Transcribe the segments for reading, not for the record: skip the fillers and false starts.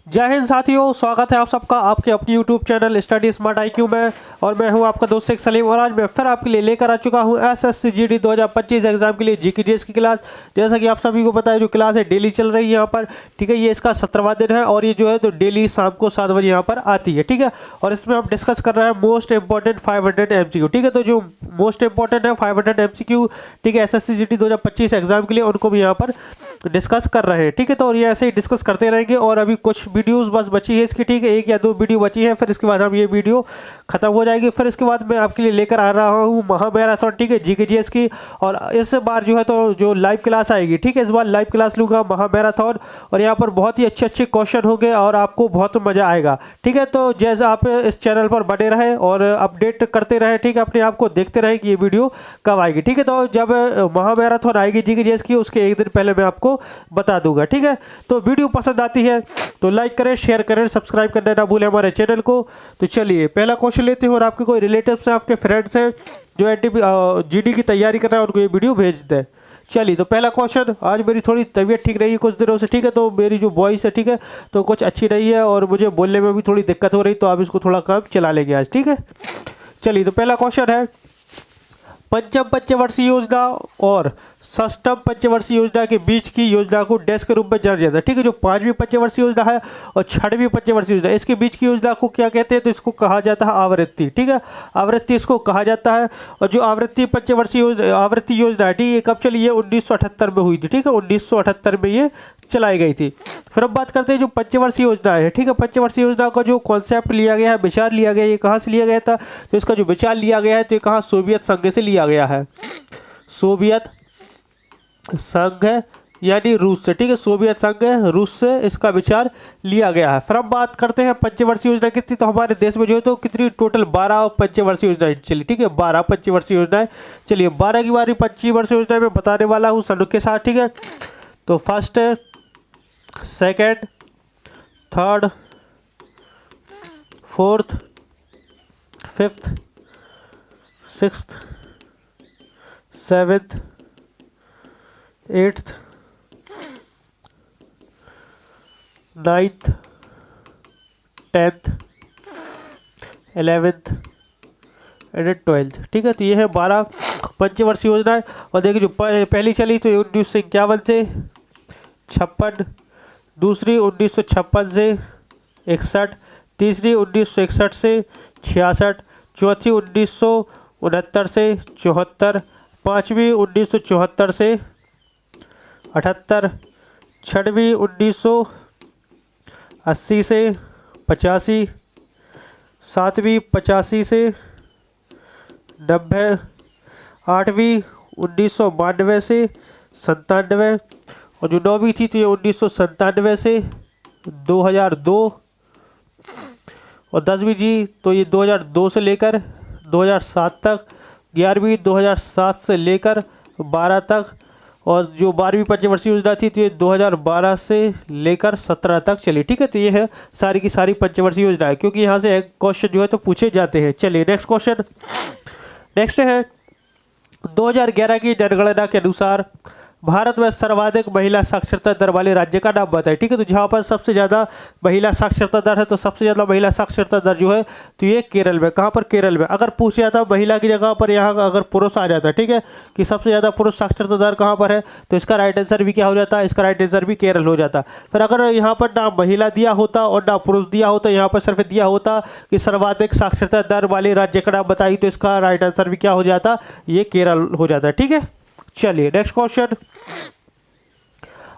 जय हिंद साथियों, स्वागत है आप सबका आपके अपनी YouTube channel study smart IQ में। और मैं हूं आपका दोस्त शेख सलीम और आज मैं फिर आपके लिए लेकर आ चुका हूं एसएससी जीडी 2025 एग्जाम के लिए जीके जीएस की क्लास। जैसा कि आप सभी को पता है, जो क्लास है डेली चल रही है यहाँ पर, ठीक है। ये इसका 17वां दिन है और ये जो है तो डेली शाम को 7 बजे यहाँ पर आती है, ठीक है। और इसमें हम डिस्कस कर रहे हैं मोस्ट इंपॉर्टेंट 500 MCQ, ठीक है। तो जो मोस्ट इंपॉर्टेंट है 500 MCQ, ठीक है, एसएससी जीडी 2025 एग्जाम के लिए, उनको भी यहाँ पर डिस्कस कर रहे हैं, ठीक है। तो और ये ऐसे ही डिस्कस करते रहेंगे और अभी कुछ वीडियोस बस बची है इसकी, ठीक है। 1 या 2 वीडियो बची है, फिर इसके बाद हम ये वीडियो खत्म हो जाएगी। फिर इसके बाद मैं आपके लिए लेकर आ रहा हूँ महामैराथन, ठीक है, जीके जीएस की। और इस बार जो है तो जो लाइव क्लास आएगी, ठीक है, इस बार लाइव क्लास लूँगा महामैराथन और यहाँ पर बहुत ही अच्छे अच्छे क्वेश्चन होंगे और आपको बहुत मज़ा आएगा, ठीक है। तो जैसे आप इस चैनल पर बने रहे और अपडेट करते रहे, ठीक है, अपने आप को देखते रहे कि ये वीडियो कब आएगी, ठीक है। तो जब महामैराथन आएगी जीके जीएस की, उसके 1 दिन पहले मैं आपको बता दूंगा, ठीक है। तो वीडियो पसंद आती है तो लाइक करें, शेयर करें, सब्सक्राइब करना ना भूलें हमारे चैनल को। तो चलिए पहला क्वेश्चन लेते हैं और आपके कोई रिलेटिव्स हैं, आपके फ्रेंड्स हैं जो एनटीपी जीडी की तैयारी कर रहे हैं, उनको ये वीडियो भेज दें। चलिए तो पहला क्वेश्चन, आज मेरी थोड़ी तबीयत ठीक रही है कुछ दिनों से, ठीक है। तो मेरी जो वॉइस है, ठीक है, तो कुछ अच्छी रही है और मुझे बोलने में भी थोड़ी दिक्कत हो रही, तो आप इसको थोड़ा काम चला लेंगे आज, ठीक है। चलिए तो पहला क्वेश्चन है, पंचम पंचवर्षीय योजना और षष्ठम पंचवर्षीय योजना के बीच की योजना को डैश के रूप में जाना जाता है, ठीक है। जो 5वीं पंचवर्षीय योजना है और 6वीं पंचवर्षीय योजना, इसके बीच की योजना को क्या कहते हैं? तो इसको कहा जाता है आवृत्ति, ठीक है, आवृत्ति इसको कहा जाता है। और जो आवृत्ति पंचवर्षीय योजना है, ठीक है, कब चली है? 1978 में हुई थी, ठीक है, 1978 में ये चलाई गई थी। फिर हम बात करते हैं जो पंचवर्षीय योजना है, ठीक है, पंचवर्षीय योजना का जो कॉन्सेप्ट लिया गया है, विचार लिया गया है, ये कहाँ से लिया गया था? तो इसका जो विचार लिया गया है तो ये कहाँ? सोवियत संघ से लिया गया है, सोवियत संघ है यानी रूस से, ठीक है, सोवियत संघ है, रूस से इसका विचार लिया गया है। फिर हम बात करते हैं पंचवर्षीय योजना कितनी, तो हमारे देश में जो है तो कितनी टोटल 12 पंचवर्षीय योजनाएं चली, ठीक है, 12 पंचवर्षीय योजनाएं। चलिए 12 की बारी पंचवर्षीय योजना में बताने वाला हूँ सनक के साथ, ठीक है। तो first, second, third, fourth, fifth, sixth, seventh, 8th, 9th, 10th, 11th and 12th, ठीक है। तो ये है 12 पंचवर्षीय योजनाएं। और देखिए जो पहली चली तो 1951 से 56, दूसरी 1956 से 61, तीसरी 1961 से 66, चौथी 1969 से 74, पाँचवीं 1974 से 78, छठवीं 1980 से 85, सातवीं 85 से 90, आठवीं 1992 से 97, और जो 9वीं थी तो ये 1997 से 2002, और 10वीं जी तो ये 2002 से लेकर 2007 तक, 11वीं 2007 से लेकर 12 तक, और जो 12वीं पंचवर्षीय योजना थी तो ये 2012 से लेकर 17 तक चली, ठीक है। तो ये है सारी की सारी पंचवर्षीय योजनाएं, क्योंकि यहाँ से एक क्वेश्चन जो है तो पूछे जाते हैं। चलिए नेक्स्ट क्वेश्चन, नेक्स्ट है 2011 की जनगणना के अनुसार भारत में सर्वाधिक महिला साक्षरता दर वाले राज्य का नाम बताएं, ठीक है। तो जहाँ पर सबसे ज़्यादा महिला साक्षरता दर है, तो सबसे ज़्यादा महिला साक्षरता दर जो है तो ये केरल में। कहाँ पर? केरल में। अगर पूछ जाता महिला की जगह पर यहाँ अगर पुरुष आ जाता, ठीक है, कि सबसे ज़्यादा पुरुष साक्षरता दर कहाँ पर है, तो इसका राइट आंसर भी क्या हो जाता है? इसका राइट आंसर भी केरल हो जाता। फिर अगर यहाँ पर ना महिला दिया होता और ना पुरुष दिया होता, यहाँ पर सिर्फ दिया होता कि सर्वाधिक साक्षरता दर वाले राज्य का नाम बताइए, तो इसका राइट आंसर भी क्या हो जाता? ये केरल हो जाता, ठीक है। चलिए नेक्स्ट क्वेश्चन,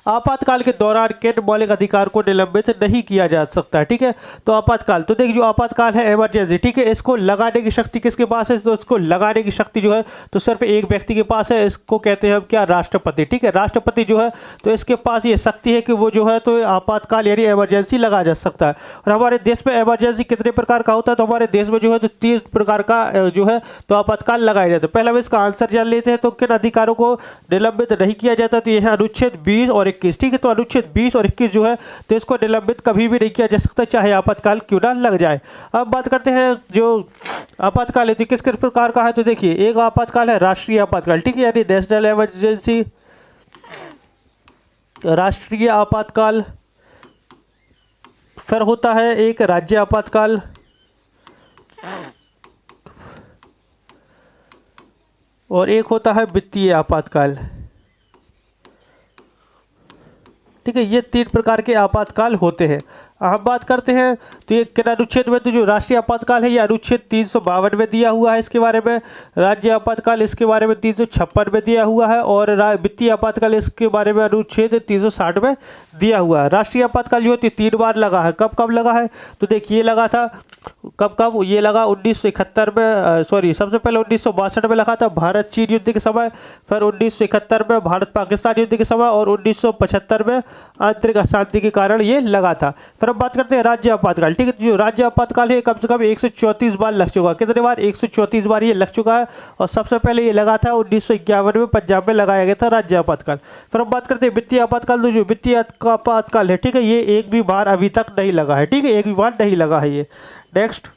आपातकाल के दौरान किन मौलिक अधिकार को निलंबित नहीं किया जा सकता है, ठीक है। तो आपातकाल, तो देखिए जो आपातकाल है इमरजेंसी, ठीक है, इसको लगाने की शक्ति किसके पास है? तो इसको लगाने की शक्ति जो है तो सिर्फ एक व्यक्ति के पास है, इसको कहते हैं हम क्या? राष्ट्रपति, ठीक है। राष्ट्रपति जो है तो इसके पास ये शक्ति है कि वो जो है तो आपातकाल यानी इमरजेंसी लगा जा सकता है। और हमारे देश में इमरजेंसी कितने प्रकार का होता है? तो हमारे देश में जो है तो 30 प्रकार का जो है तो आपातकाल लगाया जाता है। पहले हम इसका आंसर जान लेते हैं, तो किन अधिकारों को निलंबित नहीं किया जाता? तो ये है अनुच्छेद 20 और 21, ठीक है। तो अनुच्छेद 20 और 21 जो है तो इसको निलंबित कभी भी नहीं किया जा सकता, चाहे आपातकाल क्यों ना लग जाए। अब बात करते हैं जो आपातकाल है तो किस किस प्रकार का है। तो देखिए एक आपातकाल है राष्ट्रीय आपातकाल, ठीक है, यानी नेशनल इमरजेंसी, राष्ट्रीय आपातकाल। फिर होता है एक राज्य आपातकाल, और एक होता है वित्तीय आपातकाल। ठीक है, ये 3 प्रकार के आपातकाल होते हैं। हम बात करते हैं तो ये किन अनुच्छेद में, तो जो राष्ट्रीय आपातकाल है ये अनुच्छेद 352 में दिया हुआ है इसके बारे में, राज्य आपातकाल इसके बारे में 356 में दिया हुआ है, और वित्तीय आपातकाल इसके बारे में अनुच्छेद 360 में दिया हुआ है। राष्ट्रीय आपातकाल जो है 3 बार लगा है। कब कब लगा है, तो देखिए ये लगा था कब ये लगा 1971 में, सॉरी सबसे पहले 1962 में लगा था भारत चीन युद्ध के समय, फिर 1971 में भारत पाकिस्तान युद्ध के समय, और 1975 में आंतरिक अशांति के कारण ये लगा था। फिर अब बात करते हैं राज्य आपातकाल। ठीक है, जो राज्य आपातकाल है कम से कम 134 बार लग चुका है। कितने बार, 134 बार ये लग चुका है, और सबसे पहले ये लगा था 1951 में पंजाब में लगाया गया था राज्य आपातकाल। फिर अब बात करते हैं वित्तीय आपातकाल। तो जो वित्तीय आपातकाल है, ठीक है, ये एक भी बार अभी तक नहीं लगा है। ठीक है, एक भी बार नहीं लगा है ये। नेक्स्ट,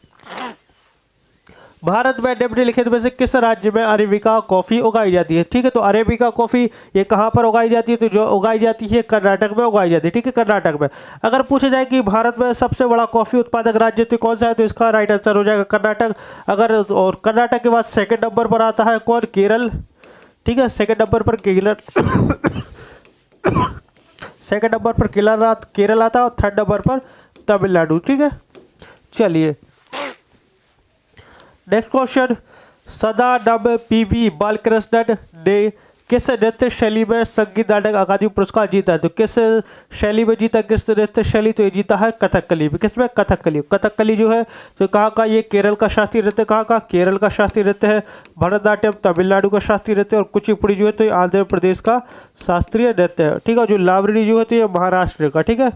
भारत में निम्नलिखित में से किस राज्य में अरेबिका कॉफ़ी उगाई जाती है। ठीक है, तो अरेबिका कॉफ़ी ये कहाँ पर उगाई जाती है, तो जो उगाई जाती है कर्नाटक में उगाई जाती है। ठीक है, कर्नाटक में। अगर पूछा जाए कि भारत में सबसे बड़ा कॉफ़ी उत्पादक राज्य तो कौन सा है, तो इसका राइट आंसर हो जाएगा कर्नाटक। अगर और कर्नाटक के बाद सेकंड नंबर पर आता है कौन, केरल। ठीक है, सेकंड नंबर पर केरल सेकंड नंबर पर केरल आता है, और थर्ड नंबर पर तमिलनाडु। ठीक है, चलिए next question, Sadanand PV Balakrishnan ने किस नृत्य शैली में संगीत नाटक अकादमी पुरस्कार जीता है। तो किस शैली में जीता, किस नृत्य शैली, तो ये जीता है कथकली में। किसमें, कथकली। कथकली जो है तो कहाँ का, ये केरल का शास्त्रीय नृत्य, कहाँ का, केरल का शास्त्रीय नृत्य है। भरतनाट्यम तमिलनाडु का शास्त्रीय नृत्य, और कुचिपुड़ी जो है तो ये आंध्र प्रदेश का शास्त्रीय नृत्य है। ठीक है, जो लावणी जो है तो ये महाराष्ट्र का। ठीक है,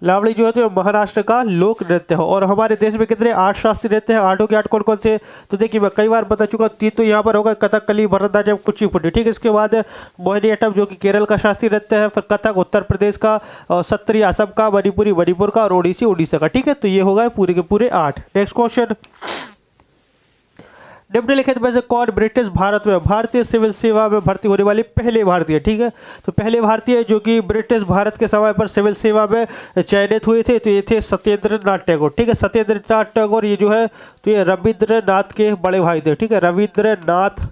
लावणी जो है तो महाराष्ट्र का लोक नृत्य है। और हमारे देश में कितने 8 शास्त्रीय नृत्य हैं, 8 के 8 कौन कौन से, तो देखिए मैं कई बार बता चुका हूँ। 3 तो यहाँ पर होगा, कथकली, भरतनाट्यम, कुचिपुड़ी। ठीक है, इसके बाद मोहिनीअट्टम जो कि केरल का शास्त्रीय नृत्य है, फिर कथक उत्तर प्रदेश का, और सत्रिय असम का, मणिपुरी मणिपुर का, और ओडिसी उड़ीसा का। ठीक है, तो ये होगा पूरे के पूरे 8। नेक्स्ट क्वेश्चन, निम्नलिखित में से कौन ब्रिटिश भारत में भारतीय सिविल सेवा में भर्ती होने वाली पहले भारतीय। ठीक है, तो पहले भारतीय जो कि ब्रिटिश भारत के समय पर सिविल सेवा में चयनित हुए थे, तो ये थे सत्येंद्र नाथ टैगोर। ठीक है, सत्येंद्र नाथ टैगोर ये जो है तो ये रविंद्रनाथ के बड़े भाई थे। ठीक है, रविंद्रनाथ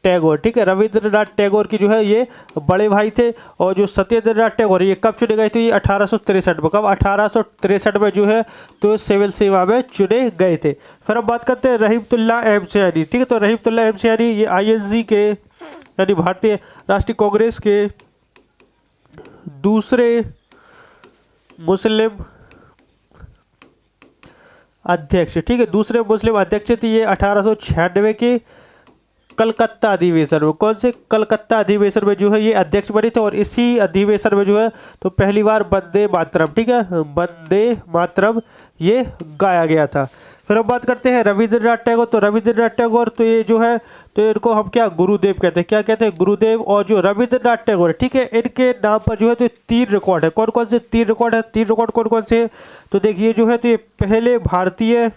टैगोर। ठीक है, रविंद्रनाथ टैगोर की जो है ये बड़े भाई थे। और जो सत्येंद्रनाथ टैगोर ये कब चुने गए थे, ये 1863 में। कब, 1863 में जो है तो सिविल सेवा में चुने गए थे। फिर हम बात करते हैं रहीमतुल्लाह अहमद सैनी। ठीक है, तो रहीमतुल्लाह अहमद सैनी ये INC के यानी भारतीय राष्ट्रीय कांग्रेस के दूसरे मुस्लिम अध्यक्ष। ठीक है, दूसरे मुस्लिम अध्यक्ष थे ये 1896 के कलकत्ता अधिवेशन में। कौन से, कलकत्ता अधिवेशन में जो है ये अध्यक्ष बने थे, और इसी अधिवेशन में जो है तो पहली बार वंदे मातरम, ठीक है, वंदे मातरम ये गाया गया था। फिर हम बात करते हैं रविंद्रनाथ टैगोर। तो रविंद्रनाथ टैगोर तो ये जो है तो इनको हम क्या, गुरुदेव कहते हैं। क्या कहते हैं, गुरुदेव। और जो रविंद्रनाथ टैगोर है, ठीक है, इनके नाम पर जो है तो 3 रिकॉर्ड है। कौन कौन से 3 रिकॉर्ड है, 3 रिकॉर्ड कौन कौन से, तो देखिए जो है तो ये पहले भारतीय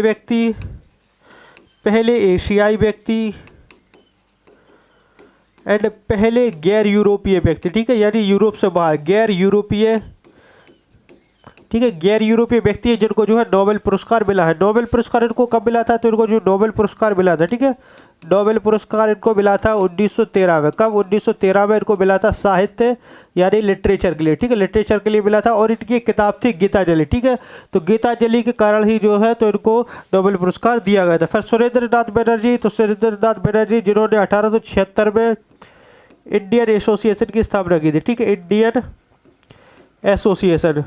व्यक्ति, पहले एशियाई व्यक्ति, एंड पहले गैर यूरोपीय व्यक्ति। ठीक है, यानी यूरोप से बाहर गैर यूरोपीय। ठीक है, गैर यूरोपीय व्यक्ति है जिनको जो है नोबेल पुरस्कार मिला है। नोबेल पुरस्कार इनको कब मिला था, तो इनको जो नोबेल पुरस्कार मिला था, ठीक है, नोबेल पुरस्कार इनको मिला था 1913 में। कब, 1913 में इनको मिला था साहित्य यानी लिटरेचर के लिए। ठीक है, लिटरेचर के लिए मिला था। और इनकी एक किताब थी गीतांजलि। ठीक है, तो गीतांजलि के कारण ही जो है तो इनको नोबेल पुरस्कार दिया गया था। फिर सुरेंद्रनाथ बनर्जी, तो सुरेंद्रनाथ बनर्जी जिन्होंने 1876 में इंडियन एसोसिएशन की स्थापना की थी। ठीक है, इंडियन एसोसिएशन।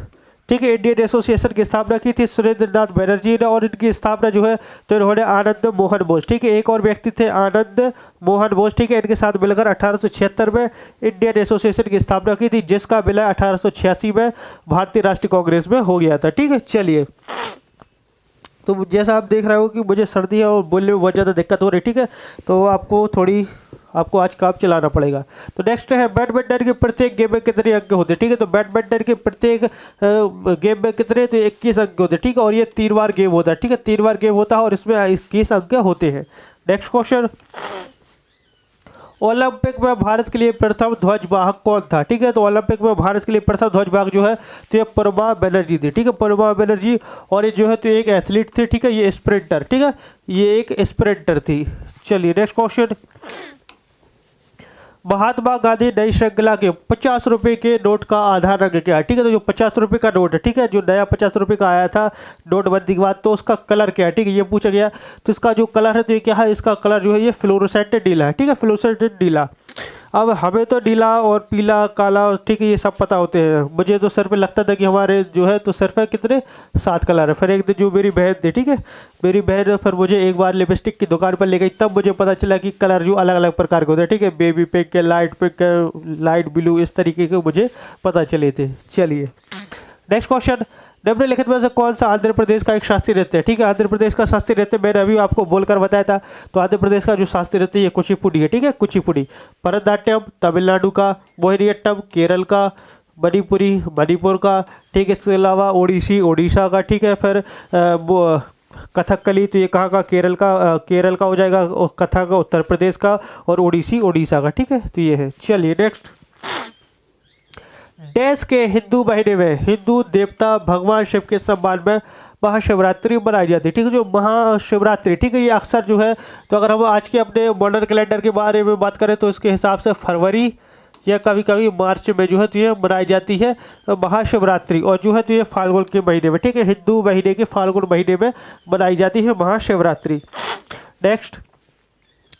ठीक है, इंडियन एसोसिएशन की स्थापना की थी सुरेंद्रनाथ बनर्जी ने। और इनकी स्थापना जो है तो इन्होंने आनंद मोहन बोस, ठीक है, एक और व्यक्ति थे आनंद मोहन बोस, ठीक है, इनके साथ मिलकर 1876 में इंडियन एसोसिएशन की स्थापना की थी, जिसका विलय 1886 में भारतीय राष्ट्रीय कांग्रेस में हो गया था। ठीक है, चलिए, तो जैसा आप देख रहे हो कि मुझे सर्दी है और बोलने में बहुत ज़्यादा दिक्कत हो रही है। ठीक है, तो आपको आज काम चलाना पड़ेगा। तो नेक्स्ट है बैडमिंटन के प्रत्येक गेम में कितने अंक होते हैं। ठीक है, तो बैडमिंटन के प्रत्येक गेम में कितने, तो 21 अंक होते हैं। ठीक है, और ये 3 बार गेम होता है। ठीक है, 3 बार गेम होता है और इसमें 21 अंक होते हैं। नेक्स्ट क्वेश्चन, ओलंपिक में भारत के लिए प्रथम ध्वजवाहक कौन था? ठीक है, तो ओलंपिक में भारत के लिए प्रथम ध्वजवाहक जो है तो ये प्रमा बनर्जी थी। ठीक है, प्रमा बनर्जी। और ये जो है तो एक एथलीट थे। ठीक है, ये स्प्रिंटर, ठीक है, ये एक स्प्रिंटर थी। चलिए नेक्स्ट क्वेश्चन। महात्मा गांधी नई श्रृंखला के 50 रुपए के नोट का आधार रंग क्या है? ठीक है, तो जो 50 रुपए का नोट है, ठीक है, जो नया 50 रुपए का आया था नोटबंदी के बाद, तो उसका कलर क्या है? ठीक है, ये पूछा गया। तो इसका जो कलर है तो ये क्या है? इसका कलर जो है ये फ्लोरोसेंट नीला है। ठीक है, फ्लोरोसेंट नीला। अब हमें तो नीला और पीला, काला, ठीक है, ये सब पता होते हैं। मुझे तो सर पे लगता था कि हमारे जो है तो सर पे कितने 7 कलर है। फिर एक दिन जो मेरी बहन थी, ठीक है, मेरी बहन फिर मुझे एक बार लिपस्टिक की दुकान पर ले गई, तब मुझे पता चला कि कलर जो अलग अलग प्रकार के होते हैं। ठीक है, बेबी पिंक है, लाइट पिंक है, लाइट ब्लू, इस तरीके के मुझे पता चले थे। चलिए नेक्स्ट क्वेश्चन। निम्नलिखित में से कौन सा आंध्र प्रदेश का एक शास्त्रीय नृत्य है? ठीक है, आंध्र प्रदेश का शास्त्रीय नृत्य मैंने अभी आपको बोलकर बताया था। तो आंध्र प्रदेश का जो शास्त्रीय नृत्य ये कुचिपुड़ी है। ठीक है, कुचिपुड़ी। भरतनाट्यम तमिलनाडु का, मोहिनीअट्टम केरल का, मणिपुरी मणिपुर का, ठीक है, इसके अलावा ओडिसी ओडिशा का, ठीक है, फिर कथकली तो ये कहाँ का? केरल का हो जाएगा, और कथक उत्तर प्रदेश का, और ओडिसी ओडिशा का। ठीक है, तो ये है। चलिए नेक्स्ट। देश के हिंदू महीने में हिंदू देवता भगवान शिव के सम्मान में महाशिवरात्रि मनाई जाती है। ठीक है, जो महाशिवरात्रि, ठीक है, ये अक्सर जो है तो अगर हम आज के अपने मॉडर्न कैलेंडर के बारे में बात करें तो इसके हिसाब से फरवरी या कभी कभी मार्च में जो है तो ये मनाई जाती है महाशिवरात्रि। और जो है तो ये फाल्गुन के महीने में, ठीक है, हिंदू महीने के फाल्गुन महीने में मनाई जाती है महाशिवरात्रि। नेक्स्ट।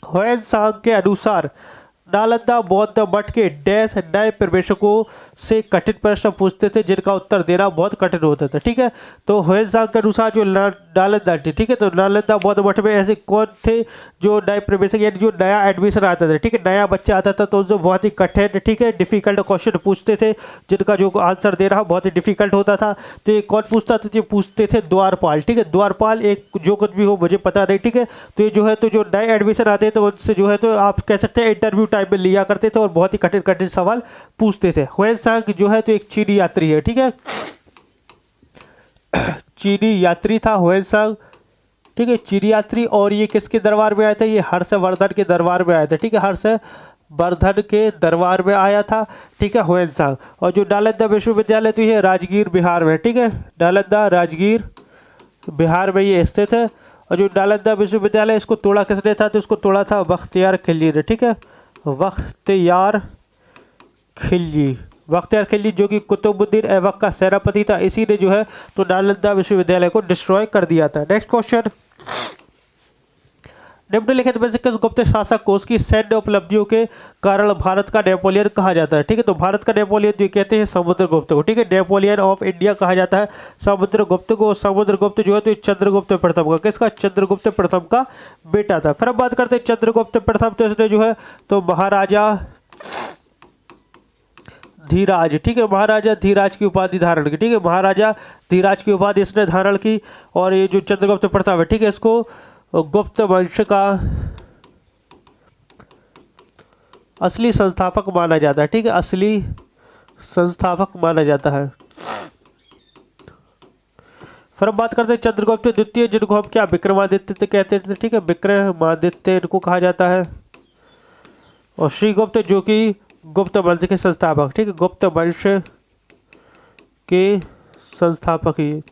ह्वेनसांग के अनुसार नालंदा बौद्ध मठ के डैश नए प्रवेशकों से कठिन प्रश्न पूछते थे जिनका उत्तर देना बहुत कठिन होता था। ठीक है, तो ह्वेनसांग के अनुसार जो नालंदा थी, ठीक है, तो नालंदा बौद्ध मठ में ऐसे कौन थे जो नए प्रवेशक यानी जो नया एडमिशन आता था, ठीक है, नया बच्चा आता था, तो जो बहुत ही कठिन, ठीक है, डिफिकल्ट क्वेश्चन पूछते थे जिनका जो आंसर दे रहा बहुत ही डिफिकल्ट होता था। तो ये कौन पूछता था? ये पूछते थे द्वारपाल। ठीक है, द्वारपाल एक जो कुछ भी हो मुझे पता नहीं। ठीक है, तो ये जो है तो जो नए एडमिशन आते तो उनसे जो है तो आप कह सकते हैं इंटरव्यू टाइप में लिया करते थे और बहुत ही कठिन कठिन सवाल पूछते थे। ह्वेनसांग जो है तो एक चीनी यात्री है। ठीक है, चीनी यात्री था ह्वेनसांग। ठीक है, चीनी यात्री। और ये किसके दरबार में आया था? ये हर्षवर्धन के दरबार में आया था। ठीक है, हर्षवर्धन के दरबार में आया था। ठीक है, ह्वेनसांग। और जो नालंदा विश्वविद्यालय तो ये राजगीर बिहार में, ठीक है, नालंदा राजगीर बिहार में ये स्थित है। और जो नालंदा विश्वविद्यालय इसको तोड़ा किसने था? तो इसको तोड़ा था बख्तियार खिलजी ने। ठीक है, बख्तियार खिलजी जो कि कुतुबुद्दीन ऐबक का सेनापति था, इसी ने जो है तो नालंदा विश्वविद्यालय को डिस्ट्रॉय कर दिया था। Next question. निम्नलिखित में से किस गुप्त शासक को उसकी सैन्य उपलब्धियों के कारण भारत का नेपोलियन कहा जाता है? ठीक है, तो भारत का नेपोलियन जो कहते हैं समुद्रगुप्त को। ठीक है, नेपोलियन ऑफ इंडिया कहा जाता है समुद्रगुप्त को। समुद्रगुप्त जो है तो चंद्रगुप्त प्रथम का, किसका? चंद्रगुप्त प्रथम का बेटा था। फिर हम बात करते हैं चंद्रगुप्त प्रथम, तो इसने जो है तो महाराजा धीराज, ठीक है, महाराजा धीराज की उपाधि धारण की। ठीक है, महाराजा धीराज की उपाधि इसने धारण की। और ये जो चंद्रगुप्त प्रथम है, ठीक है, इसको गुप्त वंश का असली संस्थापक माना जाता है। ठीक है, असली संस्थापक माना जाता है। फिर हम बात करते हैं चंद्रगुप्त द्वितीय, जिनको हम क्या विक्रमादित्य कहते थे। ठीक है, विक्रमादित्य इनको कहा जाता है। और श्रीगुप्त जो कि गुप्त वंश के संस्थापक। ठीक है, गुप्त वंश के संस्थापक ही।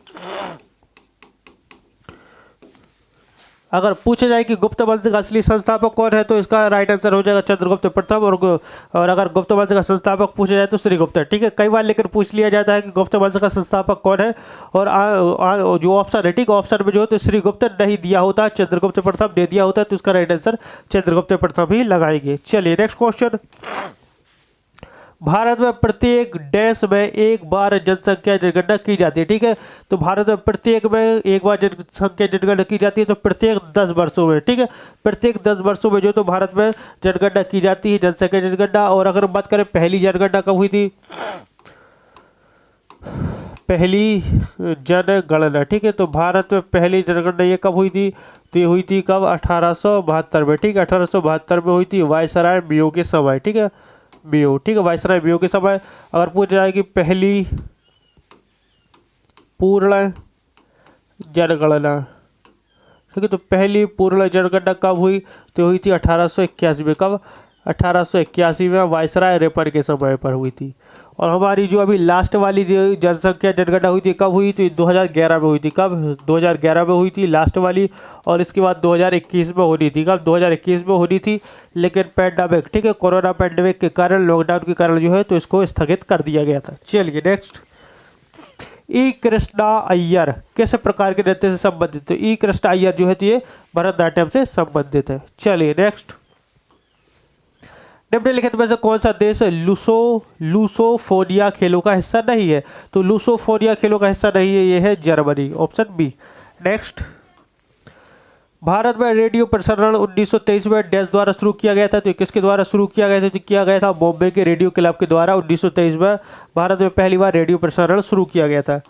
अगर पूछा जाए कि गुप्त वंश का असली संस्थापक कौन है तो इसका राइट आंसर हो जाएगा चंद्रगुप्त प्रथम। और अगर गुप्त वंश का संस्थापक पूछा जाए तो श्रीगुप्त। ठीक है, कई बार लेकर पूछ लिया जाता है कि गुप्त वंश का संस्थापक कौन है, और जो ऑप्शन है, ठीक, ऑप्शन में जो है तो श्रीगुप्त नहीं दिया होता, चंद्रगुप्त प्रथम दे दिया होता है, तो इसका राइट आंसर चंद्रगुप्त प्रथम ही लगाएंगे। चलिए नेक्स्ट क्वेश्चन। भारत में प्रत्येक देश में एक बार जनसंख्या जनगणना की जाती है। ठीक है, तो भारत में प्रत्येक में एक बार जनसंख्या जनगणना की जाती है, तो प्रत्येक 10 वर्षों में। ठीक है, प्रत्येक 10 वर्षों में जो तो भारत में जनगणना की जाती है, जनसंख्या जनगणना। और अगर बात करें पहली जनगणना कब हुई थी? पहली जनगणना, ठीक है, तो भारत में पहली जनगणना ये कब हुई थी? तो ये हुई थी कब? 1872 में। ठीक है, 1872 में हुई थी, वायसराय मियो के समय। ठीक है, मियो, ठीक है, वायसराय मियो के समय। अगर पूछ जाए कि पहली पूर्ण जनगणना, ठीक है, तो पहली पूर्ण जनगणना कब हुई? तो हुई थी 1881 में। कब? 1881 में वायसराय रिपन के समय पर हुई थी। और हमारी जो अभी लास्ट वाली जो जनसंख्या जनगणना हुई थी कब हुई थी? 2011 में हुई थी। कब? 2011 में हुई थी लास्ट वाली। और इसके बाद 2021 में होनी थी। कब? 2021 में होनी थी, लेकिन पैंडेमिक, ठीक है, कोरोना पैंडेमिक के कारण, लॉकडाउन के कारण जो है तो इसको स्थगित कर दिया गया था। चलिए नेक्स्ट, ई कृष्णा अय्यर किस प्रकार के नृत्य से संबंधित है? ई कृष्णा अय्यर जो है तो ये भरतनाट्यम से संबंधित है। चलिए नेक्स्ट, निम्नलिखित में से कौन सा देश लूसोफोनिया खेलों का हिस्सा नहीं है? तो लूसोफोनिया खेलों का हिस्सा नहीं है, ये है Germany, option B. Next, Bharat में रेडियो प्रसारण 1923 में डैश द्वारा शुरू किया गया था। तो किसके द्वारा शुरू किया गया था? तो किया गया था बॉम्बे के रेडियो क्लब के द्वारा। 1923 में भारत में पहली बार रेडियो प्रसारण शुरू किया गया था।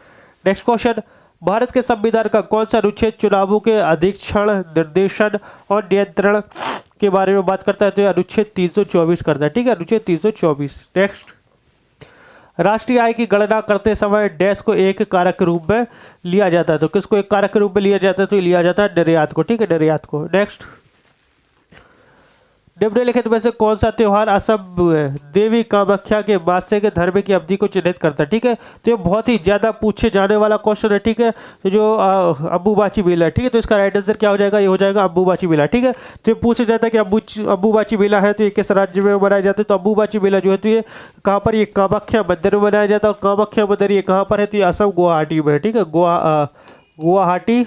नेक्स्ट क्वेश्चन, भारत के संविधान का कौन सा अनुच्छेद चुनावों के अधीक्षण, निर्देशन और नियंत्रण के बारे में बात करता है? तो अनुच्छेद 324 करता है, ठीक है, अनुच्छेद 324। नेक्स्ट, राष्ट्रीय आय की गणना करते समय डैश को एक कारक के रूप में लिया जाता है। तो किसको एक कारक के रूप में लिया जाता है? तो लिया जाता है निर्यात को, ठीक है, निर्यात को। नेक्स्ट, निम्नलिखित में से कौन सा त्योहार असम देवी कामाख्या के मास्य के धर्म की अवधि को चिन्हित करता है? ठीक है, तो ये बहुत ही ज्यादा पूछे जाने वाला क्वेश्चन है, ठीक है। तो जो अम्बुबाची मेला है, ठीक है, तो इसका राइट आंसर क्या हो जाएगा? ये हो जाएगा अम्बुबाची मेला, ठीक है। तो ये पूछा जाता है कि अम्बुबाची मेला है तो ये किस राज्य में मनाया जाता है? तो अम्बुबाची मेला जो है तो ये कहाँ पर? ये कामाख्या मंदिर में मनाया जाता है। और कामाख्या मंदिर ये कहाँ पर है? तो ये असम गुवाहाटी में है, ठीक है, गुवाहाटी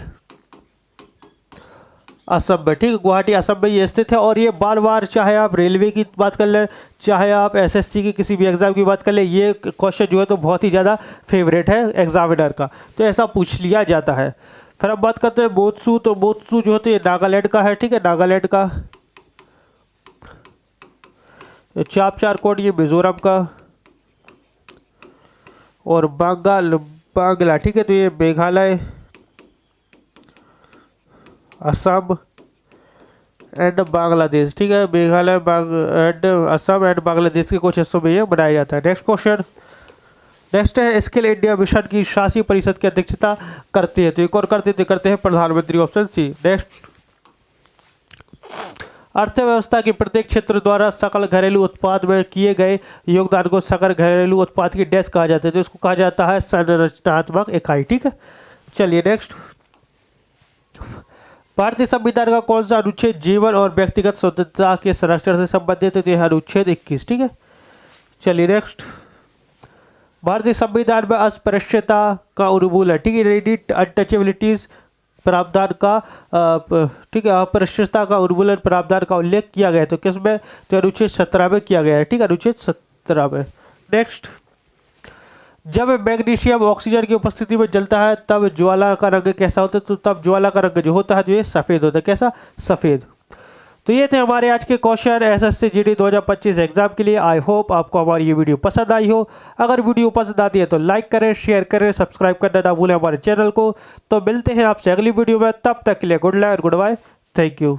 असम में, ठीक है, गुवाहाटी असम में ये स्थित है। और ये बार बार, चाहे आप रेलवे की बात कर लें, चाहे आप एसएससी की किसी भी एग्जाम की बात कर लें, ये क्वेश्चन जो है तो बहुत ही ज़्यादा फेवरेट है एग्जामिनर का, तो ऐसा पूछ लिया जाता है। फिर हम बात करते हैं बोत्सू। तो बोत्सू जो है तो ये नागालैंड का है, ठीक है, नागालैंड का। चापचारकोट ये मिजोरम का। और बांग्ला, ठीक है, तो ये मेघालय, असम एंड बांग्लादेश, ठीक है, मेघालय एंड असम एंड बांग्लादेश के कुछ हिस्सों में ये बनाया जाता है। नेक्स्ट क्वेश्चन, नेक्स्ट है स्किल इंडिया मिशन की शासी परिषद की अध्यक्षता करते हैं। तो एक और करते हैं प्रधानमंत्री, ऑप्शन सी। नेक्स्ट, अर्थव्यवस्था के प्रत्येक क्षेत्र द्वारा सकल घरेलू उत्पाद में किए गए योगदान को सकल घरेलू उत्पाद की डैश कहा जाता है। तो इसको कहा जाता है संरचनात्मक इकाई, ठीक है। चलिए नेक्स्ट, भारतीय संविधान का कौन सा अनुच्छेद जीवन और व्यक्तिगत स्वतंत्रता के संरक्षण से संबंधित है? तो यह अनुच्छेद 21, ठीक है। चलिए नेक्स्ट, भारतीय संविधान में अस्पृश्यता का उन्मूलन, ठीक है, अनटचेबिलिटीज प्रावधान का, ठीक है, अस्पृश्यता का उन्मूलन प्रावधान का उल्लेख किया गया है। तो किसमें? तो अनुच्छेद 17 में किया गया है, ठीक है, अनुच्छेद 17 में। नेक्स्ट, जब मैग्नीशियम ऑक्सीजन की उपस्थिति में जलता है तब ज्वाला का रंग कैसा होता है? तो तब ज्वाला का रंग जो होता है जो ये सफ़ेद होता है। कैसा? सफ़ेद। तो ये थे हमारे आज के क्वेश्चन एसएससी जीडी 2025 एग्जाम के लिए। आई होप आपको हमारी ये वीडियो पसंद आई हो। अगर वीडियो पसंद आती है तो लाइक करें, शेयर करें, सब्सक्राइब करना ना भूलें हमारे चैनल को। तो मिलते हैं आपसे अगली वीडियो में, तब तक के लिए good luck, good bye, thank you.